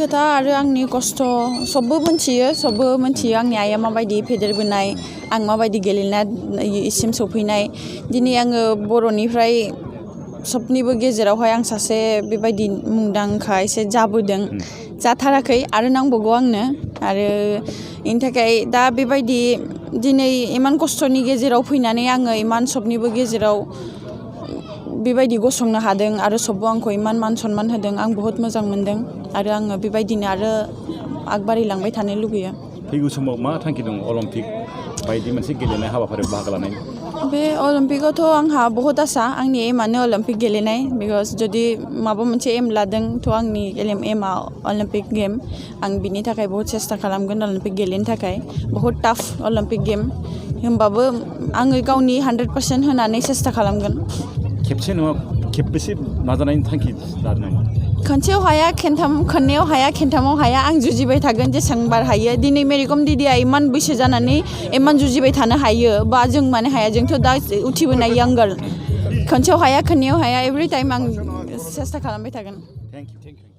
खोथा आरो आंनि खस्थ' सबबो मोनथियो आंनि आइया माबायदि फेदेरबोनाय आं माबायदि गेलेनायसिम सफैनाय दिनै आङो बर'निफ्राय सबनिबो गेजेरावहाय आं सासे बेबायदि मुंदांखा एसे जाबोदों जाथाराखै आरो नांबावगौ आंनो आरो बेनि थाखाय दा बेबायदि दिनै इमान खस्थ'नि गेजेराव फैनानै आङो इमान सबनिबो गेजेराव बेबायदि गसंनो हादों आरो सबबो आंखौ इमान मान सनमान होदों आं बहुत मोजां मोनदों आरो आङो बेबायदिनो आरो आगबारिलांबाय थानो लुगैयो फैगौ समाव मा थांखि दं अलिम्पिक बायदि मोनसे गेलेनाय हाबाफारियाव बाहागो लानाय बे अलिम्पिकआवथ' आंहा बहुत आसा आंनि एमानो अलिम्पिक गेलेनाय बिकज जुदि माबा मोनसे एम लादों थ' आंनि एमआ अलिम्पिक गेम आं बिनि थाखाय बहुत सेस्था खालामगोन अलिम्पिक गेलेनो थाखाय बहुत टाफ अलिम्पिक गेम होमबाबो आङो गावनि 100% होनानै सेस्था खालामगोन खेबसे नङा खेबबेसे नाजानायनि थांखि लादों नामा खनसेयाव हाया खननैयाव हाया खेनथामाव हाया आं जुजिबाय थागोन जेसेबां बार हायो दिनै मेरिकम दिदिया इमान बैसो जानानै इमान जुजिबाय थानो हायो बा जों मानो हाया जोंथ' दा उथिबोनाय यां गार्ल खनसेयाव हाया खननैयाव हाया एभ्रि टाइम आं सेस्था खालामबाय थागोन थेंक इउ